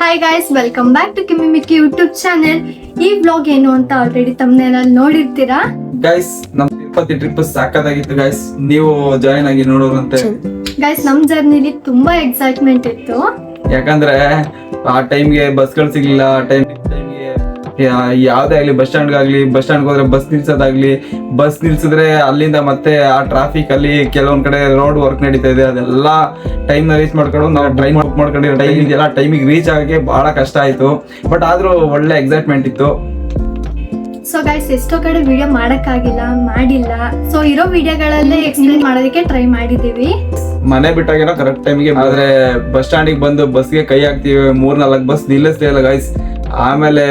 Hi guys, welcome back to Kimmi Mikki YouTube channel. ಈ vlog ಏನು ಅಂತ ಆಲ್ರೆಡಿ ತಮ್ಮನೇನಲ್ಲಿ ನೋಡಿರ್ತೀರಾ. ಗೈಸ್ ನಮ್ ತಿರುಪತಿ ಟ್ರಿಪ್ ಸಾಕಾಗಿತ್ತು ಗೈಸ್, ನೀವು ಜಾಯಿನ್ ಆಗಿ ನೋಡೋರಂತೆ. ಗೈಸ್ ನಮ್ ಜರ್ನಿಲಿ ತುಂಬಾ ಎಕ್ಸೈಟ್ಮೆಂಟ್ ಇತ್ತು. ಯಾಕಂದ್ರೆ ಆ ಟೈಮ್ಗೆ ಬಸ್ಗಳು ಸಿಗ್ಲಿಲ್ಲ. ಆ ಟೈಮ್ಗೆ ಯಾವ್ದೇ ಆಗ್ಲಿ, ಬಸ್ ಸ್ಟ್ಯಾಂಡ್ ಹೋದ್ರೆ ಬಸ್ ನಿಲ್ಸೋದಾಗ್ಲಿ, ಬಸ್ ನಿಲ್ಸಿದ್ರೆ ಅಲ್ಲಿಂದ ಮತ್ತೆ ಆ ಟ್ರಾಫಿಕ್ ಅಲ್ಲಿ ಕೆಲವೊಂದ್ ಕಡೆ ರೋಡ್ ವರ್ಕ್ ನಡೀತಾ ಇದೆ. ಅದೆಲ್ಲ ಟೈಮ್ ನ ರೀಚ್ ಮಾಡ್ಕೊಂಡು ನಾವು ಟ್ರೈನ್ ಬುಕ್ ಮಾಡ್ಕೊಂಡಿರೋ ಟೈಮಿಗೆ ರೀಚ್ ಆಗಕ್ಕೆ ಬಹಳ ಕಷ್ಟ ಆಯ್ತು. ಬಟ್ ಆದ್ರೂ ಒಳ್ಳೆ ಎಕ್ಸೈಟ್ಮೆಂಟ್ ಇತ್ತು. ಸೊ ಗೈಸ್ ಎಷ್ಟೋ ಕಡೆ ವಿಡಿಯೋ ಮಾಡಿಲ್ಲ. ಸೊ ಇರೋ ವಿಡಿಯೋಗಳಲ್ಲೇ ಎಕ್ಸ್ಪ್ಲೇನ್ ಮಾಡೋದಕ್ಕೆ ಟ್ರೈ ಮಾಡಿದೀವಿ. ಮನೆ ಬಿಟ್ಟಾಗೇನೋ ಕರೆಕ್ಟ್ ಟೈಮಿಗೆ, ಆದ್ರೆ ಬಸ್ ಸ್ಟ್ಯಾಂಡಿಗೆ ಬಂದು ಬಸ್ಗೆ ಕೈ ಹಾಕ್ತಿವಿ, 3-4 ಬಸ್ ನಿಲ್ಲಿಸ್ತಾ ಇಲ್ಲ ಗೈಸ್. ಆಮೇಲೆ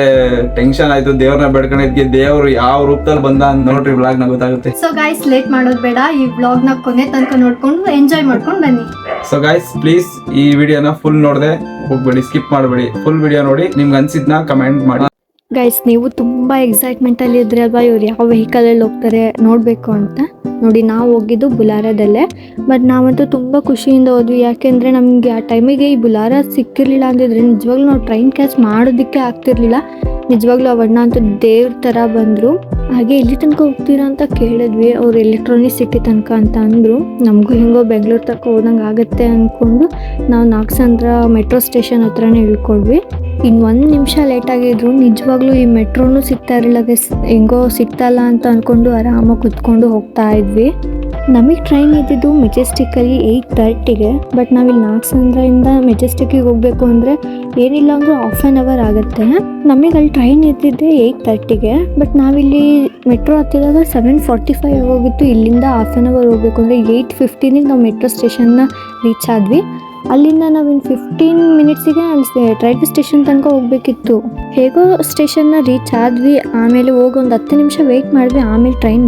ಟೆನ್ಷನ್ ಆಯ್ತು. ದೇವ್ರನ್ನ ಬೆಡ್ಕೊಂಡಿದ್ಕೆ ದೇವ್ರು ಯಾವ ರೂಪದಲ್ಲಿ ಬಂದ ಅಂತ ನೋಡ್ರಿ ವ್ಲಾಗ್ ನ ಗೊತ್ತಾಗುತ್ತೆ. ಸೊ ಗೈಸ್ ಲೇಟ್ ಮಾಡೋದ್ ಬೇಡ, ಈ ವ್ಲಾಗ್ ನ ಕೊನೆ ತನಕ ನೋಡ್ಕೊಂಡು ಎಂಜಾಯ್ ಮಾಡ್ಕೊಂಡು ಬನ್ನಿ. ಸೊ ಗೈಸ್ ಪ್ಲೀಸ್ ಈ ವಿಡಿಯೋನ ಫುಲ್ ನೋಡದೆ ಹೋಗ್ಬೇಡಿ, ಸ್ಕಿಪ್ ಮಾಡಬೇಡಿ. ಫುಲ್ ವಿಡಿಯೋ ನೋಡಿ, ನಿಮ್ಗೆ ಅನ್ಸಿದ್ನ ಕಮೆಂಟ್ ಮಾಡಿ. ಗೈಸ್ ನೀವು ತುಂಬಾ ಎಕ್ಸೈಟ್ಮೆಂಟ್ ಅಲ್ಲಿ ಇದ್ರಿ ಅಲ್ವಾ, ಇವ್ರು ಯಾವ ವೆಹಿಕಲ್ ಅಲ್ಲಿ ಹೋಗ್ತಾರೆ ನೋಡ್ಬೇಕು ಅಂತ. ನೋಡಿ ನಾವು ಹೋಗಿದ್ದು ಬುಲಾರದಲ್ಲೇ, ಬಟ್ ನಾವಂತೂ ತುಂಬಾ ಖುಷಿಯಿಂದ ಹೋದ್ವಿ. ಯಾಕೆಂದ್ರೆ ನಮ್ಗೆ ಆ ಟೈಮಿಗೆ ಈ ಬುಲಾರ ಸಿಕ್ಕಿರ್ಲಿಲ್ಲ ಅಂದಿದ್ರೆ ನಿಜವಾಗ್ಲೂ ನಾವು ಟ್ರೈನ್ ಕ್ಯಾಚ್ ಮಾಡೋದಕ್ಕೆ ಆಗ್ತಿರ್ಲಿಲ್ಲ. ನಿಜವಾಗ್ಲೂ ಅವಣ್ಣ ಅಂತೂ ದೇವ್ರ ತರ ಬಂದ್ರು. ಹಾಗೆ ಎಲ್ಲಿ ತನಕ ಹೋಗ್ತೀರಾ ಅಂತ ಕೇಳಿದ್ವಿ, ಅವ್ರು ಎಲೆಕ್ಟ್ರಾನಿಕ್ ಸಿಟಿ ತನಕ ಅಂತ ಅಂದ್ರು. ನಮಗೂ ಹೆಂಗೋ ಬೆಂಗಳೂರು ತನಕ ಹೋದಂಗೆ ಆಗುತ್ತೆ ಅಂದ್ಕೊಂಡು ನಾವು ನಾಗಸಂದ್ರ ಮೆಟ್ರೋ ಸ್ಟೇಷನ್ ಹತ್ರನೇ ಇಳ್ಕೊಂಡ್ವಿ. ಇನ್ನು 1 ನಿಮಿಷ ಲೇಟ್ ಆಗಿದ್ರು. ನಿಜವಾಗ್ಲೂ ಈ ಮೆಟ್ರೋನು ಸಿಗ್ತಾ ಇರಲಿಲ್ಲ, ಹೆಂಗೋ ಸಿಗ್ತಲ್ಲ ಅಂತ ಅಂದ್ಕೊಂಡು ಆರಾಮಾಗಿ ಕುತ್ಕೊಂಡು ಹೋಗ್ತಾ ಇದ್ವಿ. ನಮಗೆ ಟ್ರೈನ್ ಇದ್ದಿದ್ದು ಮೆಜೆಸ್ಟಿಕಲ್ಲಿ 8:30ಗೆ. ಬಟ್ ನಾವಿಲ್ಲಿ ನಾಗಸಂದ್ರದಿಂದ ಮೆಜೆಸ್ಟಿಕ್ಕಿಗೆ ಹೋಗಬೇಕು ಅಂದರೆ ಏನಿಲ್ಲ ಅಂದರೂ 1/2 ಅವರ್ ಆಗುತ್ತೆ. ನಮಗೆ ಅಲ್ಲಿ ಟ್ರೈನ್ ಇದ್ದಿದ್ದೆ 8:30ಗೆ. ಬಟ್ ನಾವಿಲ್ಲಿ ಮೆಟ್ರೋ ಹತ್ತಿದಾಗ 7:45 ಆಗೋಗಿತ್ತು. ಇಲ್ಲಿಂದ 1/2 ಅವರ್ ಹೋಗಬೇಕು ಅಂದರೆ 8:15ಗೆ ನಾವು ಮೆಟ್ರೋ ಸ್ಟೇಷನ್ನ ರೀಚ್ ಆದ್ವಿ. ಅಲ್ಲಿಂದ ನಾವಿನ್ನು 15 ಮಿನಿಟ್ಸಿಗೆ ಅಲ್ಲಿ ರೈಲ್ವೆ ಸ್ಟೇಷನ್ ತನಕ ಹೋಗ್ಬೇಕಿತ್ತು. ಹೇಗೋ ಸ್ಟೇಷನ್ನ ರೀಚ್ ಆದ್ವಿ. ಆಮೇಲೆ ಹೋಗಿ ಒಂದು 10 ನಿಮಿಷ ವೆಯ್ಟ್ ಮಾಡಿದ್ವಿ. ಆಮೇಲೆ ಟ್ರೈನ್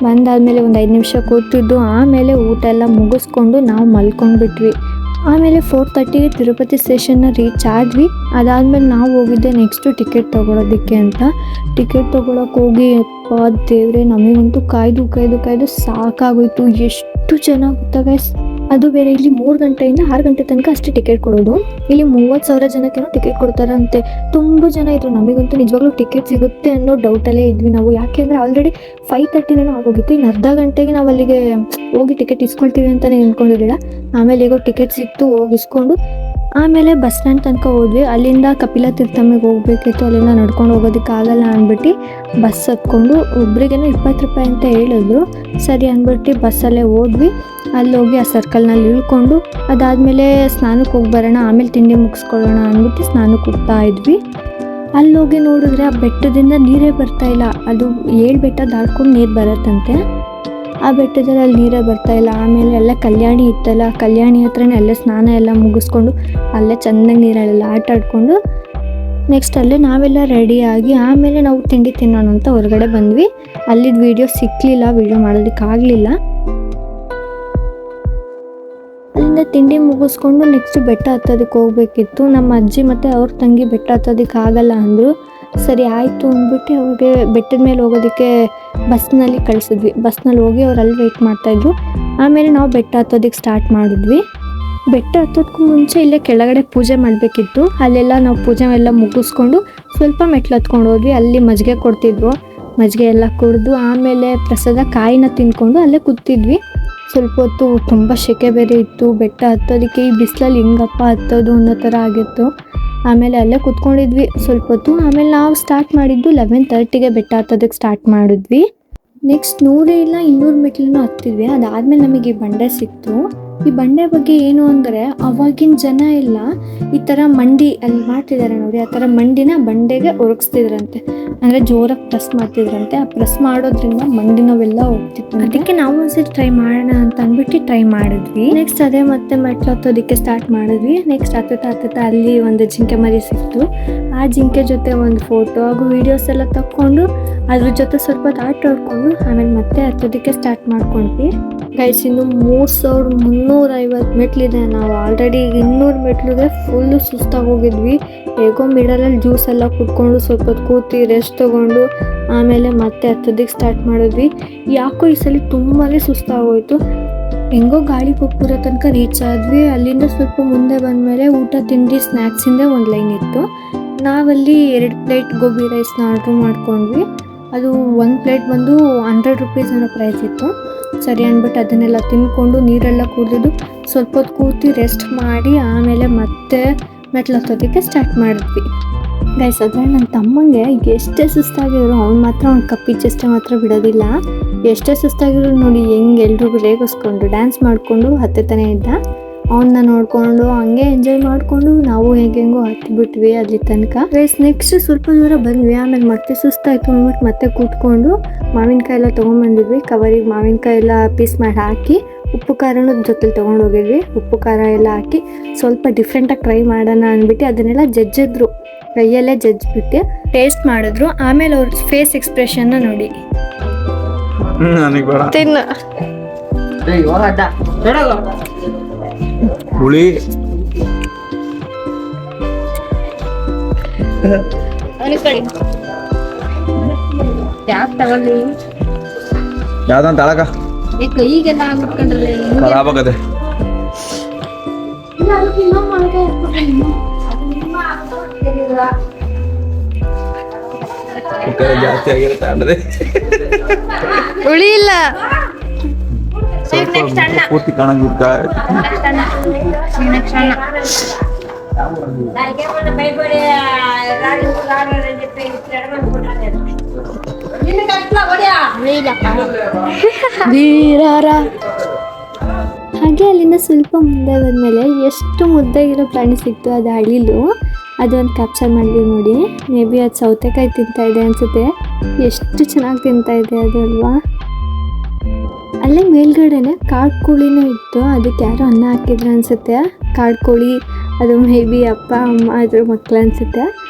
ಬಂದಾದಮೇಲೆ ಒಂದು 5 ನಿಮಿಷ ಕೂತಿದ್ದು. ಆಮೇಲೆ ಊಟ ಎಲ್ಲ ಮುಗಿಸ್ಕೊಂಡು ನಾವು ಮಲ್ಕೊಂಡ್ಬಿಟ್ವಿ. ಆಮೇಲೆ 4:30ಗೆ ತಿರುಪತಿ ಸ್ಟೇಷನ್ನ ರೀಚ್ ಆದ್ವಿ. ಅದಾದಮೇಲೆ ನಾವು ಹೋಗಿದ್ದೆ ನೆಕ್ಸ್ಟು ಟಿಕೆಟ್ ತೊಗೊಳೋದಕ್ಕೆ ಅಂತ. ಟಿಕೆಟ್ ತೊಗೊಳಕ್ಕೆ ಹೋಗಿ ಅಪ್ಪ ದೇವ್ರೆ, ನಮಗಂತೂ ಕಾಯ್ದು ಸಾಕಾಗೋಯ್ತು. ಎಷ್ಟು ಜನ ಗೊತ್ತಾ ಗೈಸ್, ಅದು ಬೇರೆ ಇಲ್ಲಿ 3 ಗಂಟೆಯಿಂದ 6 ಗಂಟೆ ತನಕ ಅಷ್ಟೇ ಟಿಕೆಟ್ ಕೊಡೋದು. ಇಲ್ಲಿ 30,000 ಜನಕ್ಕೇನೋ ಟಿಕೆಟ್ ಕೊಡ್ತಾರಂತೆ. ತುಂಬ ಜನ ಇದ್ರು. ನಮಗಂತೂ ನಿಜವಾಗ್ಲೂ ಟಿಕೆಟ್ ಸಿಗುತ್ತೆ ಅನ್ನೋ ಡೌಟಲ್ಲೇ ಇದ್ವಿ ನಾವು. ಯಾಕೆಂದರೆ ಆಲ್ರೆಡಿ 5:30 ಆಗೋಗಿತ್ತು. ಇನ್ನು ಅರ್ಧ ಗಂಟೆಗೆ ನಾವು ಅಲ್ಲಿಗೆ ಹೋಗಿ ಟಿಕೆಟ್ ಇಸ್ಕೊಳ್ತೀವಿ ಅಂತಲೇ ಅಂದ್ಕೊಂಡಿರಲಿಲ್ಲ. ಆಮೇಲೆ ಈಗ ಟಿಕೆಟ್ ಸಿಕ್ತು, ಹೋಗಿ ಇಸ್ಕೊಂಡು ಆಮೇಲೆ ಬಸ್ ಸ್ಟ್ಯಾಂಡ್ ತನಕ ಹೋದ್ವಿ. ಅಲ್ಲಿಂದ ಕಪಿಲ ತೀರ್ಥಮ್ಮಿಗೆ ಹೋಗ್ಬೇಕಿತ್ತು. ಅಲ್ಲಿಂದ ನಡ್ಕೊಂಡು ಹೋಗೋದಕ್ಕಾಗಲ್ಲ ಅಂದ್ಬಿಟ್ಟು ಬಸ್ ಹತ್ಕೊಂಡು ಒಬ್ರಿಗೇನೋ 20 ರೂಪಾಯಿ ಅಂತ ಹೇಳಿದ್ರು. ಸರಿ ಅಂದ್ಬಿಟ್ಟು ಬಸ್ಸಲ್ಲೇ ಹೋದ್ವಿ. ಅಲ್ಲಿ ಹೋಗಿ ಆ ಸರ್ಕಲ್ನಲ್ಲಿ ಇಳ್ಕೊಂಡು ಅದಾದಮೇಲೆ ಸ್ನಾನಕ್ಕೆ ಹೋಗಿ ಬರೋಣ, ಆಮೇಲೆ ತಿಂಡಿ ಮುಗಿಸ್ಕೊಳ್ಳೋಣ ಅಂದ್ಬಿಟ್ಟು ಸ್ನಾನಕ್ಕೆ ಹೋಗ್ತಾ ಇದ್ವಿ. ಅಲ್ಲಿ ಹೋಗಿ ನೋಡಿದ್ರೆ ಆ ಬೆಟ್ಟದಿಂದ ನೀರೇ ಬರ್ತಾ ಇಲ್ಲ. ಅದು 7 ಬೆಟ್ಟ ದಾಟ್ಕೊಂಡು ನೀರು ಬರುತ್ತಂತೆ. ಆ ಬೆಟ್ಟದಲ್ಲಿ ಅಲ್ಲಿ ನೀರೇ ಬರ್ತಾ ಇಲ್ಲ. ಆಮೇಲೆ ಎಲ್ಲ ಕಲ್ಯಾಣಿ ಇತ್ತಲ್ಲ, ಕಲ್ಯಾಣಿ ಹತ್ರನೇ ಅಲ್ಲೇ ಸ್ನಾನ ಎಲ್ಲ ಮುಗಿಸ್ಕೊಂಡು ಅಲ್ಲೇ ಚೆನ್ನಾಗಿ ನೀರಲ್ಲೆಲ್ಲ ಆಟ ಆಡ್ಕೊಂಡು ನೆಕ್ಸ್ಟ್ ಅಲ್ಲೇ ನಾವೆಲ್ಲ ರೆಡಿಯಾಗಿ ಆಮೇಲೆ ನಾವು ತಿಂಡಿ ತಿನ್ನೋಣ ಅಂತ ಹೊರಗಡೆ ಬಂದ್ವಿ. ಅಲ್ಲಿದ್ದು ವೀಡಿಯೋ ಸಿಕ್ಕಲಿಲ್ಲ, ವೀಡಿಯೋ ಮಾಡೋದಕ್ಕಾಗಲಿಲ್ಲ. ಅಲ್ಲಿಂದ ತಿಂಡಿ ಮುಗಿಸ್ಕೊಂಡು ನೆಕ್ಸ್ಟ್ ಬೆಟ್ಟ ಹತ್ತೋದಕ್ಕೆ ಹೋಗ್ಬೇಕಿತ್ತು. ನಮ್ಮ ಅಜ್ಜಿ ಮತ್ತು ಅವ್ರ ತಂಗಿ ಬೆಟ್ಟ ಹತ್ತೋದಕ್ಕೆ ಆಗಲ್ಲ ಅಂದರು. ಸರಿ ಆಯಿತು ಅಂದ್ಬಿಟ್ಟು ಅವ್ರಿಗೆ ಬೆಟ್ಟದ ಮೇಲೆ ಹೋಗೋದಕ್ಕೆ ಬಸ್ನಲ್ಲಿ ಕಳಿಸಿದ್ವಿ. ಬಸ್ನಲ್ಲಿ ಹೋಗಿ ಅವ್ರು ಅಲ್ಲಿ ವೆಯ್ಟ್ ಮಾಡ್ತಾಯಿದ್ರು. ಆಮೇಲೆ ನಾವು ಬೆಟ್ಟ ಹತ್ತೋದಕ್ಕೆ ಸ್ಟಾರ್ಟ್ ಮಾಡಿದ್ವಿ. ಬೆಟ್ಟ ಹತ್ತೋದಕ್ಕೂ ಮುಂಚೆ ಇಲ್ಲೇ ಕೆಳಗಡೆ ಪೂಜೆ ಮಾಡಬೇಕಿತ್ತು. ಅಲ್ಲೆಲ್ಲ ನಾವು ಪೂಜೆ ಎಲ್ಲ ಮುಗಿಸ್ಕೊಂಡು ಸ್ವಲ್ಪ ಮೆಟ್ಲು ಹತ್ಕೊಂಡು ಹೋದ್ವಿ. ಅಲ್ಲಿ ಮಜ್ಜಿಗೆ ಕೊಡ್ತಿದ್ರು. ಮಜ್ಜಿಗೆ ಎಲ್ಲ ಕುಡಿದು ಆಮೇಲೆ ಪ್ರಸಾದ ಕಾಯಿನ ತಿಂದ್ಕೊಂಡು ಅಲ್ಲೇ ಕೂತಿದ್ವಿ ಸ್ವಲ್ಪ ಹೊತ್ತು. ತುಂಬ ಸೆಕೆ ಬೇರೆ ಇತ್ತು. ಬೆಟ್ಟ ಹತ್ತೋದಕ್ಕೆ ಈ ಬಿಸಿಲಲ್ಲಿ ಹೆಂಗಪ್ಪ ಹತ್ತೋದು ಅನ್ನೋ ಥರ ಆಗಿತ್ತು. ಆಮೇಲೆ ಅಲ್ಲೇ ಕೂತ್ಕೊಂಡಿದ್ವಿ ಸ್ವಲ್ಪ ಹೊತ್ತು. ಆಮೇಲೆ ನಾವು ಸ್ಟಾರ್ಟ್ ಮಾಡಿದ್ದು 11:30ಗೆ ಬೆಟ್ಟ ಹತ್ತೋದಕ್ಕೆ ಸ್ಟಾರ್ಟ್ ಮಾಡಿದ್ವಿ. ನೆಕ್ಸ್ಟ್ 100 ಇಲ್ಲ 200 ಮೆಟ್ಲನ್ನು ಹತ್ತಿದ್ವಿ. ಅದಾದಮೇಲೆ ನಮಗೆ ಈ ಬಂಡೆ ಸಿಕ್ತು. ಈ ಬಂಡೆ ಬಗ್ಗೆ ಏನು ಅಂದರೆ, ಅವಾಗಿನ ಜನ ಎಲ್ಲ ಈ ಥರ ಮಂಡಿ ಅಲ್ಲಿ ಮಾಡ್ತಿದ್ದಾರೆ ನೋಡಿ, ಆ ಥರ ಮಂಡಿನ ಬಂಡೆಗೆ ಒರಗಿಸ್ತಿದ್ರಂತೆ. ಅಂದರೆ ಜೋರಾಗಿ ಪ್ರೆಸ್ ಮಾಡ್ತಿದ್ರಂತೆ. ಆ ಪ್ರೆಸ್ ಮಾಡೋದ್ರಿಂದ ಮಂಡಿ ನೋವೆಲ್ಲ ಹೋಗ್ತಿತ್ತು. ಅದಕ್ಕೆ ನಾವು ಒಂದ್ಸರಿ ಟ್ರೈ ಮಾಡೋಣ ಅಂತ ಅಂದ್ಬಿಟ್ಟು ಟ್ರೈ ಮಾಡಿದ್ವಿ. ನೆಕ್ಸ್ಟ್ ಅದೇ ಮತ್ತೆ ಮೆಟ್ಲು ಹತ್ತೋದಕ್ಕೆ ಸ್ಟಾರ್ಟ್ ಮಾಡಿದ್ವಿ. ನೆಕ್ಸ್ಟ್ ಹತ್ತುತ್ತಾ ಅಲ್ಲಿ ಒಂದು ಜಿಂಕೆ ಮರಿ ಸಿಕ್ತು. ಆ ಜಿಂಕೆ ಜೊತೆ ಒಂದು ಫೋಟೋ ಹಾಗೂ ವೀಡಿಯೋಸ್ ಎಲ್ಲ ತಕ್ಕೊಂಡು ಅದ್ರ ಜೊತೆ ಸ್ವಲ್ಪ ಆಟ ಆಡ್ಕೊಂಡು ಆಮೇಲೆ ಮತ್ತೆ ಹತ್ತೋದಕ್ಕೆ ಸ್ಟಾರ್ಟ್ ಮಾಡ್ಕೊಂಡ್ವಿ. ಗೈಸ್ ಇನ್ನು 3350 ಮೆಟ್ಲಿದೆ. ನಾವು ಆಲ್ರೆಡಿ 200 ಮೆಟ್ಲಿಗೆ ಫುಲ್ಲು ಸುಸ್ತಾಗಿ ಹೋಗಿದ್ವಿ. ಹೇಗೋ ಮಿಡಲಲ್ಲಿ ಜ್ಯೂಸ್ ಎಲ್ಲ ಕುಟ್ಕೊಂಡು ಸ್ವಲ್ಪ ಹೊತ್ತು ಕೂತಿ ರೆಸ್ಟ್ ತೊಗೊಂಡು ಆಮೇಲೆ ಮತ್ತೆ ಹತ್ತೋದಕ್ಕೆ ಸ್ಟಾರ್ಟ್ ಮಾಡಿದ್ವಿ. ಯಾಕೋ ಈ ಸಲ ತುಂಬಾ ಸುಸ್ತಾಗೋಯ್ತು. ಹೆಂಗೋ ಗಾಳಿಪುರ ತನಕ ರೀಚ್ ಆದ್ವಿ. ಅಲ್ಲಿಂದ ಸ್ವಲ್ಪ ಮುಂದೆ ಬಂದಮೇಲೆ ಊಟ ತಿಂಡಿ ಸ್ನ್ಯಾಕ್ಸಿಂದ ಒಂದು ಲೈನ್ ಇತ್ತು. ನಾವಲ್ಲಿ 2 ಪ್ಲೇಟ್ ಗೋಬಿ ರೈಸ್ನ ಆರ್ಡ್ರ್ ಮಾಡ್ಕೊಂಡ್ವಿ. ಅದು 1 ಪ್ಲೇಟ್ ಬಂದು 100 ರುಪೀಸ್ ಅನ್ನೋ ಪ್ರೈಸ್ ಇತ್ತು. ಸರಿ ಅಂದ್ಬಿಟ್ಟು ಅದನ್ನೆಲ್ಲ ತಿಂದ್ಕೊಂಡು ನೀರೆಲ್ಲ ಕುಡಿದು ಸ್ವಲ್ಪ ಹೊತ್ತು ಕೂತಿ ರೆಸ್ಟ್ ಮಾಡಿ ಆಮೇಲೆ ಮತ್ತೆ ಮೆಟ್ಲು ಹತ್ತೋದಕ್ಕೆ ಸ್ಟಾರ್ಟ್ ಮಾಡಿದ್ವಿ. ಗೈಸ್, ಆದರೆ ನನ್ನ ತಮ್ಮಂಗೆ ಎಷ್ಟೇ ಸುಸ್ತಾಗಿದ್ರು ಅವ್ನು ಮಾತ್ರ ಅವ್ನು ಕಪ್ಪಿಚ್ಚಷ್ಟೇ ಮಾತ್ರ ಬಿಡೋದಿಲ್ಲ. ಎಷ್ಟೇ ಸುಸ್ತಾಗಿದ್ರು ನೋಡಿ ಹೆಂಗೆ ಎಲ್ರಿಗೂ ರೇಗಿಸ್ಕೊಂಡು ಡ್ಯಾನ್ಸ್ ಮಾಡಿಕೊಂಡು ಹತ್ತತಾನೆ ಇದ್ದ. ಅವನ್ನ ನೋಡಿಕೊಂಡು ಹಂಗೆ ಎಂಜಾಯ್ ಮಾಡಿಕೊಂಡು ನಾವು ಹೆಂಗೆಂಗೋ ಹತ್ತಿಬಿಟ್ವಿ ಅಲ್ಲಿ ತನಕ. ಗೈಸ್, ನೆಕ್ಸ್ಟ್ ಸ್ವಲ್ಪ ದೂರ ಬಂದ್ವಿ. ಆಮೇಲೆ ಮತ್ತೆ ಸುಸ್ತಾಯಿತು ಅಂದ್ಬಿಟ್ಟು ಮತ್ತೆ ಕೂತ್ಕೊಂಡು ಮಾವಿನಕಾಯಿ ಎಲ್ಲ ತೊಗೊಂಬಂದಿದ್ವಿ. ಕವರಿಗೆ ಮಾವಿನಕಾಯಿ ಎಲ್ಲ ಪೀಸ್ ಮಾಡಿ ಹಾಕಿ ಉಪ್ಪು ಖಾರನೂ ಜೊತೆಲಿ ತೊಗೊಂಡೋಗಿದ್ವಿ. ಉಪ್ಪು ಖಾರ ಎಲ್ಲ ಹಾಕಿ ಸ್ವಲ್ಪ ಡಿಫ್ರೆಂಟಾಗಿ ಟ್ರೈ ಮಾಡೋಣ ಅಂದ್ಬಿಟ್ಟು ಅದನ್ನೆಲ್ಲ ಜಜ್ಜಿದ್ರು, ಕೈಯಲ್ಲೇ ಜಜ್ಜಿಬಿಟ್ಟು ಟೇಸ್ಟ್ ಮಾಡಿದ್ರು. ಆಮೇಲೆ ಅವ್ರ ಫೇಸ್ ಎಕ್ಸ್ಪ್ರೆಷನ್ನ ನೋಡಿ. ತಿನ್ನ ಹುಳಿ ಯಾವ್ದಂತ ಅಳಕ ಖರಾಬ್ ಆಗದೆ. ಜಾಸ್ತಿ ಆಗಿರುತ್ತೆ ಅನ್ನೋದೇ ಹುಳಿ ಇಲ್ಲ. ಪೂರ್ತಿ ಕಾಣಂಗಿರ್ತ ಹಾಗೆ ಅಲ್ಲಿಂದ ಸ್ವಲ್ಪ ಮುಂದೆ ಬಂದಮೇಲೆ ಎಷ್ಟು ಮುದ್ದಾಗಿರೋ ಪ್ರಾಣಿ ಸಿಕ್ತು, ಅದು ಅಳಿಲು. ಅದೊಂದು ಕ್ಯಾಪ್ಚರ್ ಮಾಡಿದ್ವಿ ನೋಡಿ. ಮೇ ಬಿ ಅದು ಸೌತೆಕಾಯಿ ತಿಂತಾ ಇದೆ ಅನಿಸುತ್ತೆ. ಎಷ್ಟು ಚೆನ್ನಾಗಿ ತಿಂತಾ ಇದೆ ಅದು ಅಲ್ವಾ. ಅಲ್ಲೇ ಮೇಲ್ಗಡೆನೆ ಕಾಡು ಕೋಳಿನೂ ಇತ್ತು. ಅದಕ್ಕೆ ಯಾರೋ ಅನ್ನ ಹಾಕಿದ್ರು ಅನಿಸುತ್ತೆ. ಕಾಡು ಕೋಳಿ ಅದು ಮೇ ಬಿ ಅಪ್ಪ ಅಮ್ಮ ಅದ್ರ ಮಕ್ಳು ಅನಿಸುತ್ತೆ.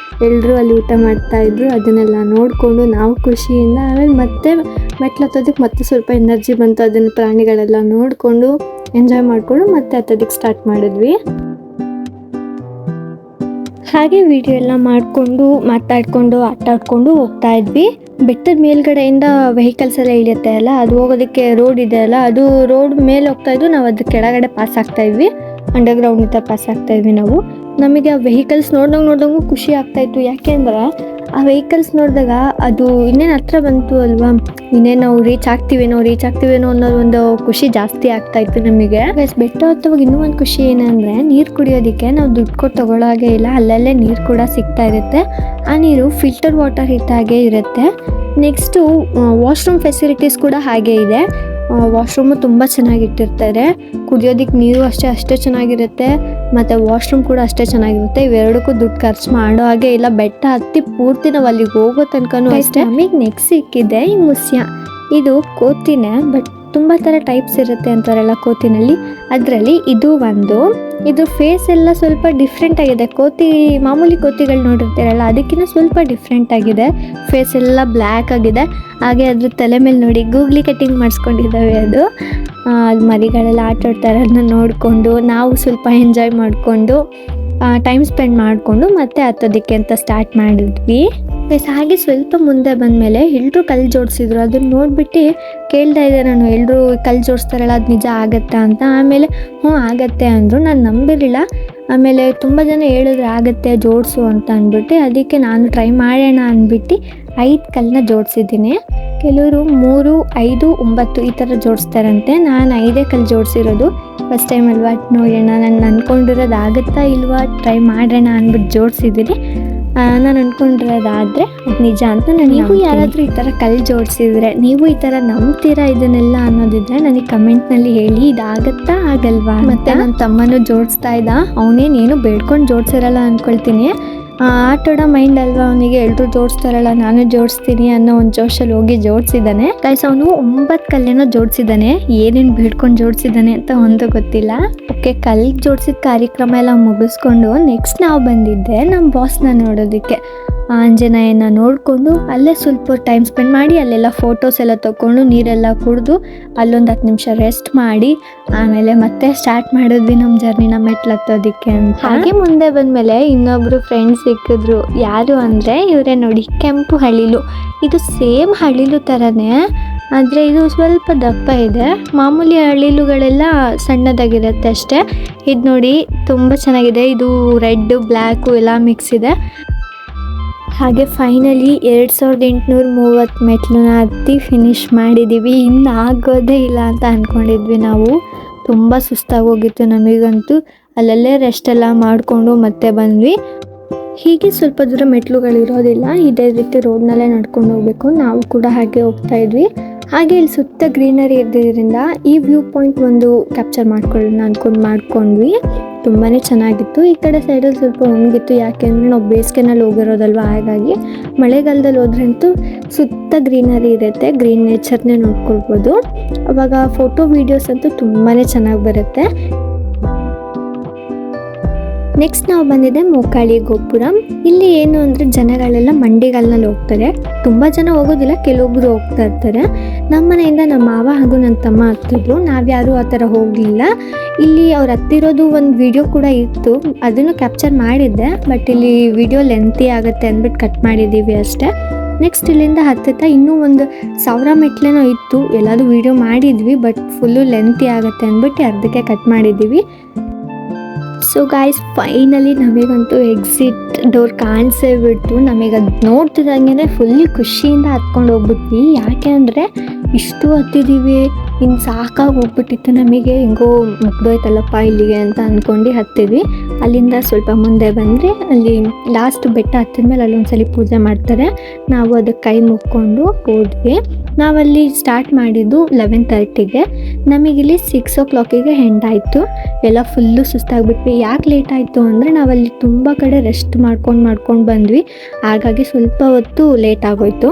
ಎಲ್ಲರೂ ಅಲ್ಲಿ ಊಟ ಮಾಡ್ತಾಯಿದ್ರು. ಅದನ್ನೆಲ್ಲ ನೋಡಿಕೊಂಡು ನಾವು ಖುಷಿಯಿಂದ ಆಮೇಲೆ ಮತ್ತೆ ಮೆಟ್ಲು ಹತ್ತೋದಕ್ಕೆ ಮತ್ತೆ ಸ್ವಲ್ಪ ಎನರ್ಜಿ ಬಂತು. ಅದನ್ನು ಪ್ರಾಣಿಗಳೆಲ್ಲ ನೋಡಿಕೊಂಡು ಎಂಜಾಯ್ ಮಾಡಿಕೊಂಡು ಮತ್ತೆ ಹತ್ತೋದಕ್ಕೆ ಸ್ಟಾರ್ಟ್ ಮಾಡಿದ್ವಿ. ಹಾಗೆ ವಿಡಿಯೋ ಎಲ್ಲ ಮಾಡಿಕೊಂಡು ಮಾತಾಡಿಕೊಂಡು ಆಟ ಆಡ್ಕೊಂಡು ಹೋಗ್ತಾ ಇದ್ವಿ. ಬೆಟ್ಟದ ಮೇಲ್ಗಡೆಯಿಂದ ವೆಹಿಕಲ್ಸ್ ಎಲ್ಲ ಇಳಿಯುತ್ತೆ ಅಲ್ಲ, ಅದು ಹೋಗೋದಕ್ಕೆ ರೋಡ್ ಇದೆ ಅಲ್ಲ, ಅದು ರೋಡ್ ಮೇಲೆ ಹೋಗ್ತಾ ಇದ್ವಿ. ನಾವು ಅದ್ರ ಕೆಳಗಡೆ ಪಾಸ್ ಆಗ್ತಾ ಇದ್ವಿ. ಅಂಡರ್ಗ್ರೌಂಡಿಂದ ಪಾಸ್ ಆಗ್ತಾ ಇದ್ವಿ ನಾವು. ನಮಗೆ ಆ ವೆಹಿಕಲ್ಸ್ ನೋಡ್ದಂಗೂ ಖುಷಿ ಆಗ್ತಾಯಿತ್ತು. ಯಾಕೆಂದರೆ ಆ ವೆಹಿಕಲ್ಸ್ ನೋಡಿದಾಗ ಅದು ಇನ್ನೇನು ಹತ್ರ ಬಂತು ಅಲ್ವಾ, ಇನ್ನೇನು ನಾವು ರೀಚ್ ಆಗ್ತೀವೇನೋ ಅನ್ನೋದು ಒಂದು ಖುಷಿ ಜಾಸ್ತಿ ಆಗ್ತಾಯಿತ್ತು ನಮಗೆ. ಬೆಟ್ಟ ಹತ್ತುವಾಗ ಇನ್ನೂ ಒಂದು ಖುಷಿ ಏನಂದರೆ ನೀರು ಕುಡಿಯೋದಕ್ಕೆ ನಾವು ದುಡ್ಡು ಕೊಟ್ಟು ತೊಗೊಳ್ಳೋ ಹಾಗೆ ಇಲ್ಲ, ಅಲ್ಲಲ್ಲೇ ನೀರು ಕೂಡ ಸಿಗ್ತಾ ಇರುತ್ತೆ. ಆ ನೀರು ಫಿಲ್ಟರ್ ವಾಟರ್ ಇದ್ದಾಗೆ ಇರುತ್ತೆ. ನೆಕ್ಸ್ಟು ವಾಶ್ರೂಮ್ ಫೆಸಿಲಿಟೀಸ್ ಕೂಡ ಹಾಗೆ ಇದೆ. ವಾಶ್ರೂಮು ತುಂಬ ಚೆನ್ನಾಗಿಟ್ಟಿರ್ತಾರೆ. ಕುಡಿಯೋದಕ್ಕೆ ನೀರು ಅಷ್ಟೇ ಚೆನ್ನಾಗಿರುತ್ತೆ, ಮತ್ತು ವಾಶ್ರೂಮ್ ಕೂಡ ಅಷ್ಟೇ ಚೆನ್ನಾಗಿರುತ್ತೆ. ಇವೆರಡಕ್ಕೂ ದುಡ್ಡು ಖರ್ಚು ಮಾಡೋ ಹಾಗೆ ಇಲ್ಲ. ಬೆಟ್ಟ ಹತ್ತಿ ಪೂರ್ತಿ ನಾವು ಅಲ್ಲಿಗೆ ಹೋಗೋ ತನಕನೂ ಅಷ್ಟೇ. ನಮಗೆ ನೆಕ್ಸ್ಟ್ ಸಿಕ್ಕಿದೆ ಈ ಮುಸ್ಯ. ಇದು ಕೋತಿನೇ, ಬಟ್ ತುಂಬ ಥರ ಟೈಪ್ಸ್ ಇರುತ್ತೆ ಅಂತಾರಲ್ಲ ಕೋತಿನಲ್ಲಿ, ಅದರಲ್ಲಿ ಇದು ಒಂದು. ಇದು ಫೇಸ್ ಎಲ್ಲ ಸ್ವಲ್ಪ ಡಿಫ್ರೆಂಟ್ ಆಗಿದೆ. ಮಾಮೂಲಿ ಕೋತಿಗಳು ನೋಡಿರ್ತೀರಲ್ಲ ಅದಕ್ಕಿಂತ ಸ್ವಲ್ಪ ಡಿಫ್ರೆಂಟ್ ಆಗಿದೆ. ಫೇಸ್ ಎಲ್ಲ ಬ್ಲ್ಯಾಕ್ ಆಗಿದೆ. ಹಾಗೆ ಅದ್ರ ತಲೆ ಮೇಲೆ ನೋಡಿ ಗೂಗ್ಲಿ ಕಟ್ಟಿಂಗ್ ಮಾಡಿಸ್ಕೊಂಡಿದ್ದಾವೆ. ಅದು ಮರಿಗಳೆಲ್ಲ ಆಟಾಡ್ತಾರೆ. ಅದನ್ನ ನೋಡಿಕೊಂಡು ನಾವು ಸ್ವಲ್ಪ ಎಂಜಾಯ್ ಮಾಡಿಕೊಂಡು ಟೈಮ್ ಸ್ಪೆಂಡ್ ಮಾಡಿಕೊಂಡು ಮತ್ತೆ ಹತ್ತೋದಕ್ಕೆ ಅಂತ ಸ್ಟಾರ್ಟ್ ಮಾಡಿದ್ವಿ. ಹಾಗೆ ಸ್ವಲ್ಪ ಮುಂದೆ ಬಂದಮೇಲೆ ಎಲ್ಲರೂ ಕಲ್ಲು ಜೋಡಿಸಿದ್ರು. ಅದನ್ನ ನೋಡಿಬಿಟ್ಟು ಕೇಳ್ತಾ ಇದ್ದೆ ನಾನು, ಎಲ್ಲರೂ ಕಲ್ಲು ಜೋಡಿಸ್ತಾರಲ್ಲ ಅದು ನಿಜ ಆಗತ್ತಾ ಅಂತ. ಆಮೇಲೆ ಹ್ಞೂ ಆಗತ್ತೆ ಅಂದರು. ನಾನು ನಂಬಿರಲಿಲ್ಲ. ಆಮೇಲೆ ತುಂಬ ಜನ ಹೇಳಿದ್ರು ಆಗತ್ತೆ ಜೋಡಿಸು ಅಂತ ಅಂದ್ಬಿಟ್ಟು, ಅದಕ್ಕೆ ನಾನು ಟ್ರೈ ಮಾಡೋಣ ಅಂದ್ಬಿಟ್ಟು 5 ಕಲ್ಲನ್ನ ಜೋಡಿಸಿದ್ದೀನಿ. ಕೆಲವರು 3, 5, 9 ಈ ಥರ ಜೋಡಿಸ್ತಾರಂತೆ. ನಾನು 5 ಕಲ್ಲು ಜೋಡಿಸಿರೋದು. ಫಸ್ಟ್ ಟೈಮ್ ಅಲ್ವಾ, ನೋಡೋಣ ನಾನು ಅಂದ್ಕೊಂಡಿರೋದು ಆಗುತ್ತಾ ಇಲ್ವಾ ಟ್ರೈ ಮಾಡೋಣ ಅಂದ್ಬಿಟ್ಟು ಜೋಡಿಸಿದ್ದೀನಿ. ನಾನು ಅಂದ್ಕೊಂಡಿರೋದಾದರೆ ಅದು ನಿಜ ಅಂತ ನೀವು ಯಾರಾದರೂ ಈ ಥರ ಕಲ್ಲು ಜೋಡಿಸಿದ್ರೆ ನೀವು ಈ ಥರ ನಂಬ್ತೀರಾ ಇದನ್ನೆಲ್ಲ ಅನ್ನೋದಿದ್ರೆ ನನಗೆ ಕಮೆಂಟ್ನಲ್ಲಿ ಹೇಳಿ. ಇದಾಗತ್ತಾ ಆಗಲ್ವಾ? ಮತ್ತು ನನ್ನ ತಮ್ಮನೂ ಜೋಡಿಸ್ತಾ ಇದ್ದ. ಅವನೇನೇನು ಬೇಡ್ಕೊಂಡು ಜೋಡಿಸಿರಲ್ಲ ಅಂದ್ಕೊಳ್ತೀನಿ. ಆಟೋಡ ಮೈಂಡ್ ಅಲ್ವಾ ಅವನಿಗೆ. ಎಲ್ಲರೂ ಜೋಡಿಸ್ತಾರಲ್ಲ ನಾನು ಜೋಡಿಸ್ತೀನಿ ಅನ್ನೋ ಒಂದು ಜೋಶಲ್ಲಿ ಹೋಗಿ ಜೋಡಿಸಿದ್ದಾನೆ. ಗೈಸ್, ಅವನು 9 ಕಲ್ಲೇನೋ ಜೋಡಿಸಿದ್ದಾನೆ. ಏನೇನು ಬೇಡ್ಕೊಂಡು ಜೋಡಿಸಿದ್ದಾನೆ ಅಂತ ಒಂದು ಗೊತ್ತಿಲ್ಲ. ಓಕೆ, ಕಲ್ಲಿಗೆ ಜೋಡಿಸಿದ ಕಾರ್ಯಕ್ರಮ ಎಲ್ಲ ಮುಗಿಸ್ಕೊಂಡು ನೆಕ್ಸ್ಟ್ ನಾವು ಬಂದಿದ್ದೆ ನಮ್ಮ ಬಾಸ್ನ ನೋಡೋದಕ್ಕೆ. ಆಂಜನೇಯನ ನೋಡಿಕೊಂಡು ಅಲ್ಲೇ ಸ್ವಲ್ಪ ಟೈಮ್ ಸ್ಪೆಂಡ್ ಮಾಡಿ ಅಲ್ಲೆಲ್ಲ ಫೋಟೋಸ್ ಎಲ್ಲ ತೊಗೊಂಡು ನೀರೆಲ್ಲ ಕುಡಿದು ಅಲ್ಲೊಂದು 10 ನಿಮಿಷ ರೆಸ್ಟ್ ಮಾಡಿ ಆಮೇಲೆ ಮತ್ತೆ ಸ್ಟಾರ್ಟ್ ಮಾಡಿದ್ವಿ ನಮ್ಮ ಜರ್ನಿನ ಮೆಟ್ಲು ಹತ್ತೋದಕ್ಕೆ ಅಂತ. ಹಾಗೆ ಮುಂದೆ ಬಂದಮೇಲೆ ಇನ್ನೊಬ್ರು ಫ್ರೆಂಡ್ಸ್ ಸಿಕ್ಕಿದ್ರು. ಯಾರು ಅಂದರೆ ಇವರೇ ನೋಡಿ, ಕೆಂಪು ಹಳಿಲು. ಇದು ಸೇಮ್ ಹಳಿಲು ಥರನೇ, ಆದರೆ ಇದು ಸ್ವಲ್ಪ ದಪ್ಪ ಇದೆ. ಮಾಮೂಲಿ ಅಳಿಲುಗಳೆಲ್ಲ ಸಣ್ಣದಾಗಿರುತ್ತೆ ಅಷ್ಟೇ. ಇದು ನೋಡಿ ತುಂಬ ಚೆನ್ನಾಗಿದೆ. ಇದು ರೆಡ್ ಬ್ಲ್ಯಾಕು ಎಲ್ಲ ಮಿಕ್ಸ್ ಇದೆ. ಹಾಗೆ ಫೈನಲಿ 2830 ಮೆಟ್ಲನ್ನ ಹತ್ತಿ ಫಿನಿಶ್ ಮಾಡಿದ್ದೀವಿ. ಇನ್ನು ಆಗೋದೇ ಇಲ್ಲ ಅಂತ ಅಂದ್ಕೊಂಡಿದ್ವಿ ನಾವು. ತುಂಬ ಸುಸ್ತಾಗೋಗಿತ್ತು ನಮಗಂತೂ. ಅಲ್ಲಲ್ಲೇ ರೆಸ್ಟ್ ಎಲ್ಲ ಮಾಡಿಕೊಂಡು ಮತ್ತೆ ಬಂದ್ವಿ. ಹೀಗೆ ಸ್ವಲ್ಪ ದೂರ ಮೆಟ್ಲುಗಳಿರೋದಿಲ್ಲ, ಇದೇ ರೀತಿ ರೋಡ್ನಲ್ಲೇ ನಡ್ಕೊಂಡು ಹೋಗಬೇಕು. ನಾವು ಕೂಡ ಹಾಗೆ ಹೋಗ್ತಾ ಇದ್ವಿ. ಹಾಗೆ ಇಲ್ಲಿ ಸುತ್ತ ಗ್ರೀನರಿ ಇದ್ದಿದ್ದರಿಂದ ಈ ವ್ಯೂ ಪಾಯಿಂಟ್ ಒಂದು ಕ್ಯಾಪ್ಚರ್ ಮಾಡ್ಕೊಳ್ಳೋಣ ಅಂದ್ಕೊಂಡು ಮಾಡ್ಕೊಂಡ್ವಿ. ತುಂಬಾ ಚೆನ್ನಾಗಿತ್ತು. ಈ ಕಡೆ ಸೈಡಲ್ಲಿ ಸ್ವಲ್ಪ ಒಣಗಿತ್ತು, ಯಾಕೆಂದರೆ ನಾವು ಬೇಸಿಗೆನಲ್ಲಿ ಹೋಗಿರೋದಲ್ವ, ಹಾಗಾಗಿ ಮಳೆಗಾಲದಲ್ಲಿ ಹೋದ್ರಂತೂ ಸುತ್ತ ಗ್ರೀನರಿ ಇರುತ್ತೆ, ಗ್ರೀನ್ ನೇಚರ್ನೇ ನೋಡ್ಕೊಳ್ಬೋದು. ಅವಾಗ ಫೋಟೋ ವೀಡಿಯೋಸ್ ಅಂತೂ ತುಂಬಾ ಚೆನ್ನಾಗಿ ಬರುತ್ತೆ. ನೆಕ್ಸ್ಟ್ ನಾವು ಬಂದಿದೆ ಮೋಕಾಳಿ ಗೋಪುರಂ. ಇಲ್ಲಿ ಏನು ಅಂದರೆ ಜನಗಳೆಲ್ಲ ಮಂಡಿಗಾಲ್ನಲ್ಲಿ ಹೋಗ್ತಾರೆ. ತುಂಬ ಜನ ಹೋಗೋದಿಲ್ಲ, ಕೆಲವೊಬ್ಬರು ಹೋಗ್ತಾ ಇರ್ತಾರೆ. ನಮ್ಮ ಮನೆಯಿಂದ ನಮ್ಮ ಮಾವ ಹಾಗೂ ನನ್ನ ತಮ್ಮ ಹತ್ತಿದ್ರು. ನಾವ್ಯಾರೂ ಆ ಥರ ಹೋಗಲಿಲ್ಲ. ಇಲ್ಲಿ ಅವ್ರು ಹತ್ತಿರೋದು ಒಂದು ವಿಡಿಯೋ ಕೂಡ ಇತ್ತು, ಅದನ್ನು ಕ್ಯಾಪ್ಚರ್ ಮಾಡಿದ್ದೆ. ಬಟ್ ಇಲ್ಲಿ ವಿಡಿಯೋ ಲೆಂತಿ ಆಗುತ್ತೆ ಅಂದ್ಬಿಟ್ಟು ಕಟ್ ಮಾಡಿದ್ದೀವಿ ಅಷ್ಟೇ. ನೆಕ್ಸ್ಟ್ ಇಲ್ಲಿಂದ ಹತ್ತುತ್ತಾ ಇನ್ನೂ ಒಂದು 1000 ಮೆಟ್ಲೇನೋ ಇತ್ತು. ಎಲ್ಲಾದರೂ ವಿಡಿಯೋ ಮಾಡಿದ್ವಿ, ಬಟ್ ಫುಲ್ಲು ಲೆಂತಿ ಆಗುತ್ತೆ ಅಂದ್ಬಿಟ್ಟು ಅರ್ಧಕ್ಕೆ ಕಟ್ ಮಾಡಿದ್ದೀವಿ. ಸೊ ಗಾಯ್ಸ್, ಫೈನಲಿ ನಮಗಂತೂ ಎಕ್ಸಿಟ್ ಡೋರ್ ಕಾಣಿಸೇ ಬಿಡ್ತು. ನಮಗೆ ಅದು ನೋಡ್ತಿದ್ದಂಗೆ ಫುಲ್ ಖುಷಿಯಿಂದ ಹತ್ಕೊಂಡು ಹೋಗ್ಬಿಟ್ವಿ. ಯಾಕೆ ಅಂದರೆ ಇಷ್ಟು ಹತ್ತಿದ್ದೀವಿ, ಇನ್ನು ಸಾಕಾಗಿ ಹೋಗ್ಬಿಟ್ಟಿತ್ತು ನಮಗೆ. ಹೆಂಗೋ ಮುಗ್ದೋಯ್ತಲ್ಲಪ್ಪ ಇಲ್ಲಿಗೆ ಅಂತ ಅಂದ್ಕೊಂಡು ಹತ್ತಿದ್ವಿ. ಅಲ್ಲಿಂದ ಸ್ವಲ್ಪ ಮುಂದೆ ಬಂದರೆ ಅಲ್ಲಿ ಲಾಸ್ಟ್ ಬೆಟ್ಟ ಹತ್ತಿದ್ಮೇಲೆ ಅಲ್ಲೊಂದ್ಸಲಿ ಪೂಜೆ ಮಾಡ್ತಾರೆ. ನಾವು ಅದಕ್ಕೆ ಕೈ ಮುಕ್ಕೊಂಡು ಹೋದ್ವಿ. ನಾವಲ್ಲಿ ಸ್ಟಾರ್ಟ್ ಮಾಡಿದ್ದು 11:30ಗೆ. ನಮಗಿಲ್ಲಿ 6 o'clockಗೆ ಎಂಡ್ ಆಯಿತು. ಎಲ್ಲ ಫುಲ್ಲು ಸುಸ್ತಾಗ್ಬಿಟ್ವಿ. ಯಾಕೆ ಲೇಟ್ ಆಯಿತು ಅಂದರೆ ನಾವಲ್ಲಿ ತುಂಬ ಕಡೆ ರೆಸ್ಟ್ ಮಾಡ್ಕೊಂಡು ಬಂದ್ವಿ, ಹಾಗಾಗಿ ಸ್ವಲ್ಪ ಹೊತ್ತು ಲೇಟ್ ಆಗೋಯ್ತು.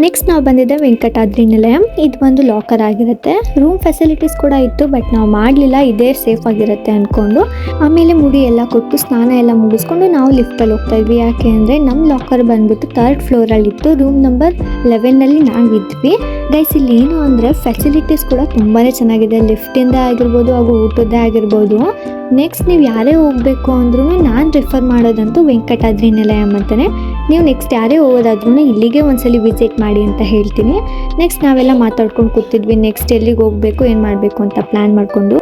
ನೆಕ್ಸ್ಟ್ ನಾವು ಬಂದಿದ್ದೆ ವೆಂಕಟಾದ್ರಿ ನಿಲಯಂ. ಇದು ಒಂದು ಲಾಕರ್ ಆಗಿರುತ್ತೆ. ರೂಮ್ ಫೆಸಿಲಿಟೀಸ್ ಕೂಡ ಇತ್ತು, ಬಟ್ ನಾವು ಮಾಡಲಿಲ್ಲ, ಇದೇ ಸೇಫ್ ಆಗಿರುತ್ತೆ ಅಂದ್ಕೊಂಡು. ಆಮೇಲೆ ಮುಡಿ ಎಲ್ಲ ಕೊಟ್ಟು ಸ್ನಾನ ಎಲ್ಲ ಮುಗಿಸ್ಕೊಂಡು ನಾವು ಲಿಫ್ಟಲ್ಲಿ ಹೋಗ್ತಾ ಇದ್ವಿ. ಯಾಕೆ ಅಂದರೆ ನಮ್ಮ ಲಾಕರ್ ಬಂದ್ಬಿಟ್ಟು 3rd ಫ್ಲೋರಲ್ಲಿತ್ತು. ರೂಮ್ ನಂಬರ್ 11ನಲ್ಲಿ ನಾವಿದ್ವಿ. ಗೈಸ್, ಇಲ್ಲಿ ಏನು ಅಂದರೆ ಫೆಸಿಲಿಟೀಸ್ ಕೂಡ ತುಂಬಾ ಚೆನ್ನಾಗಿದೆ. ಲಿಫ್ಟಿಂದ ಆಗಿರ್ಬೋದು ಹಾಗೂ ಊಟದ್ದೇ ಆಗಿರ್ಬೋದು. ನೆಕ್ಸ್ಟ್ ನೀವು ಯಾರೇ ಹೋಗಬೇಕು ಅಂದ್ರೂ ನಾನು ರಿಫರ್ ಮಾಡೋದಂತೂ ವೆಂಕಟಾದ್ರಿ ನಿಲಯಂ ಅಂತಾನೆ. ನೀವು ನೆಕ್ಸ್ಟ್ ಯಾರೇ ಹೋಗೋದಾದ್ರೂ ಇಲ್ಲಿಗೆ ಒಂದ್ಸಲಿ ವಿಸಿಟ್ ಮಾಡಿ ಅಂತ ಹೇಳ್ತೀನಿ. ನೆಕ್ಸ್ಟ್ ನಾವೆಲ್ಲ ಮಾತಾಡ್ಕೊಂಡು ಕೂತಿದ್ವಿ, ನೆಕ್ಸ್ಟ್ ಎಲ್ಲಿಗೆ ಹೋಗಬೇಕು, ಏನು ಮಾಡಬೇಕು ಅಂತ ಪ್ಲ್ಯಾನ್ ಮಾಡಿಕೊಂಡು.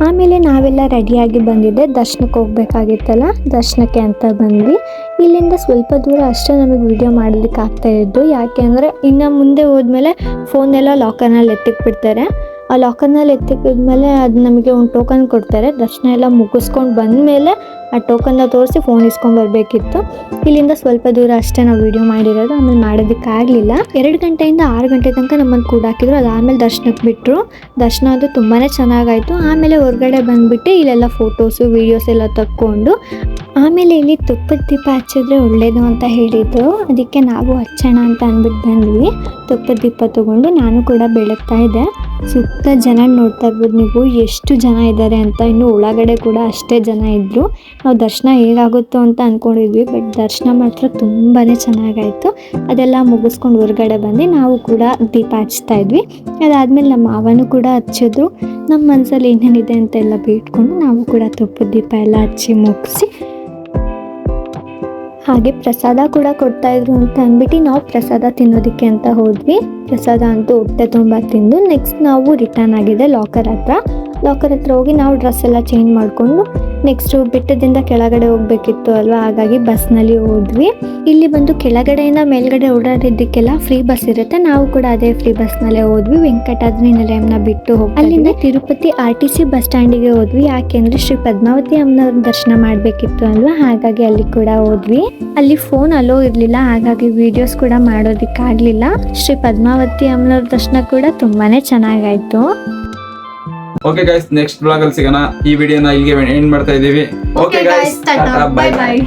ಆಮೇಲೆ ನಾವೆಲ್ಲ ರೆಡಿಯಾಗಿ ಬಂದಿದ್ದೆ, ದರ್ಶನಕ್ಕೆ ಹೋಗ್ಬೇಕಾಗಿತ್ತಲ್ಲ, ದರ್ಶನಕ್ಕೆ ಅಂತ ಬಂದ್ವಿ. ಇಲ್ಲಿಂದ ಸ್ವಲ್ಪ ದೂರ ಅಷ್ಟೇ ನಮಗೆ ವಿಡಿಯೋ ಮಾಡಲಿಕ್ಕೆ ಆಗ್ತಾ ಇದ್ದು. ಯಾಕೆ ಅಂದರೆ ಇನ್ನು ಮುಂದೆ ಹೋದ್ಮೇಲೆ ಫೋನೆಲ್ಲ ಲಾಕರ್ನಲ್ಲಿ ಎತ್ತಿಕ್ಬಿಡ್ತಾರೆ. ಆ ಲಾಕರ್ನಲ್ಲಿ ಎತ್ತಿಕ್ಕಿದ್ಮೇಲೆ ಅದು ನಮಗೆ ಒಂದು ಟೋಕನ್ ಕೊಡ್ತಾರೆ. ದರ್ಶನ ಎಲ್ಲ ಮುಗಿಸ್ಕೊಂಡು ಬಂದಮೇಲೆ ಆ ಟೋಕನ್ನ ತೋರಿಸಿ ಫೋನ್ ಇಸ್ಕೊಂಡ್ಬರ್ಬೇಕಿತ್ತು. ಇಲ್ಲಿಂದ ಸ್ವಲ್ಪ ದೂರ ಅಷ್ಟೇ ನಾವು ವೀಡಿಯೋ ಮಾಡಿರೋದು, ಆಮೇಲೆ ಮಾಡೋದಕ್ಕಾಗಲಿಲ್ಲ. 2 ಗಂಟೆಯಿಂದ 6 ಗಂಟೆ ತನಕ ನಮ್ಮನ್ನು ಕೂಡಾಕಿದ್ರು. ಅದಾದಮೇಲೆ ದರ್ಶನಕ್ಕೆ ಬಿಟ್ಟರು. ದರ್ಶನ ಅದು ತುಂಬಾ ಚೆನ್ನಾಗಾಯಿತು. ಆಮೇಲೆ ಹೊರಗಡೆ ಬಂದುಬಿಟ್ಟು ಇಲ್ಲೆಲ್ಲ ಫೋಟೋಸು ವೀಡಿಯೋಸ್ ಎಲ್ಲ ತಕ್ಕೊಂಡು ಆಮೇಲೆ ಇಲ್ಲಿ ತುಪ್ಪದ ದೀಪ ಹಚ್ಚಿದ್ರೆ ಒಳ್ಳೇದು ಅಂತ ಹೇಳಿದ್ರು. ಅದಕ್ಕೆ ನಾವು ಹಚ್ಚೋಣ ಅಂತ ಅಂದ್ಬಿಟ್ಟು ಬಂದ್ವಿ. ತುಪ್ಪದ ದೀಪ ತೊಗೊಂಡು ನಾನು ಕೂಡ ಬೆಳಗ್ತಾ ಇದ್ದೆ. ಸುತ್ತ ಜನ ನೋಡ್ತಾ ಇರ್ಬೋದು ನೀವು ಎಷ್ಟು ಜನ ಇದ್ದಾರೆ ಅಂತ. ಇನ್ನು ಒಳಗಡೆ ಕೂಡ ಅಷ್ಟೇ ಜನ ಇದ್ದರು. ನಾವು ದರ್ಶನ ಹೇಗಾಗುತ್ತೋ ಅಂತ ಅಂದ್ಕೊಂಡಿದ್ವಿ, ಬಟ್ ದರ್ಶನ ಮಾತ್ರ ತುಂಬಾ ಚೆನ್ನಾಗಾಯಿತು. ಅದೆಲ್ಲ ಮುಗಿಸ್ಕೊಂಡು ಹೊರಗಡೆ ಬಂದು ನಾವು ಕೂಡ ದೀಪ ಹಚ್ತಾ ಇದ್ವಿ. ಅದಾದಮೇಲೆ ನಮ್ಮ ಮಾವನೂ ಕೂಡ ಹಚ್ಚಿದ್ರು. ನಮ್ಮ ಮನಸ್ಸಲ್ಲಿ ಏನೇನಿದೆ ಅಂತೆಲ್ಲ ಬಿಟ್ಕೊಂಡು ನಾವು ಕೂಡ ತುಪ್ಪದ ದೀಪ ಎಲ್ಲ ಹಚ್ಚಿ ಮುಗಿಸಿ ಹಾಗೆ ಪ್ರಸಾದ ಕೂಡ ಕೊಡ್ತಾಯಿದ್ರು ಅಂತ ಅಂದ್ಬಿಟ್ಟು ನಾವು ಪ್ರಸಾದ ತಿನ್ನೋದಕ್ಕೆ ಅಂತ ಹೋದ್ವಿ. ಪ್ರಸಾದ ಅಂತೂ ಹೊಟ್ಟೆ ತುಂಬ ತಿಂದು ನೆಕ್ಸ್ಟ್ ನಾವು ರಿಟರ್ನ್ ಆಗಿದೆ ಲಾಕರ್ ಹತ್ರ ಹೋಗಿ ನಾವು ಡ್ರೆಸ್ ಎಲ್ಲ ಚೇಂಜ್ ಮಾಡಿಕೊಂಡು ನೆಕ್ಸ್ಟು ಬೆಟ್ಟದಿಂದ ಕೆಳಗಡೆ ಹೋಗಬೇಕಿತ್ತು ಅಲ್ವಾ, ಹಾಗಾಗಿ ಬಸ್ನಲ್ಲಿ ಹೋದ್ವಿ. ಇಲ್ಲಿ ಬಂದು ಕೆಳಗಡೆಯಿಂದ ಮೇಲ್ಗಡೆ ಓಡಾಡಿದ್ದಕ್ಕೆಲ್ಲ ಫ್ರೀ ಬಸ್ ಇರುತ್ತೆ. ನಾವು ಕೂಡ ಅದೇ ಫ್ರೀ ಬಸ್ನಲ್ಲೇ ಹೋದ್ವಿ. ವೆಂಕಟಾದ್ರಿ ನಿಲಯಂನ ಬಿಟ್ಟು ಹೋಗಿ ಅಲ್ಲಿಂದ ತಿರುಪತಿ RTC ಬಸ್ ಸ್ಟ್ಯಾಂಡಿಗೆ ಹೋದ್ವಿ. ಯಾಕೆಂದರೆ ಶ್ರೀ ಪದ್ಮಾವತಿ ಅಮ್ಮನವ್ರ ದರ್ಶನ ಮಾಡಬೇಕಿತ್ತು ಅಲ್ವಾ, ಹಾಗಾಗಿ ಅಲ್ಲಿ ಕೂಡ ಹೋದ್ವಿ. ಅಲ್ಲಿ ಫೋನ್ ಅಲೋ ಇರಲಿಲ್ಲ, ಹಾಗಾಗಿ ವಿಡಿಯೋಸ್ ಕೂಡ ಮಾಡೋದಕ್ಕಾಗಲಿಲ್ಲ. ಶ್ರೀ ಪದ್ಮಾವತಿ ಅಮ್ಮನವ್ರ ದರ್ಶನ ಕೂಡ ತುಂಬಾ ಚೆನ್ನಾಗಾಯಿತು. ಓಕೆ ಗೈಸ್, ನೆಕ್ಸ್ಟ್ ಬ್ಲಾಗ್ ಅಲ್ಲಿ ಸಿಗೋಣ. ಈ ವಿಡಿಯೋನ ಇಲ್ಲಿಗೆ ಎಂಡ್ ಮಾಡ್ತಾ ಇದ್ದೀವಿ. ಓಕೆ ಗೈಸ್, ಬೈ ಬಾಯ್.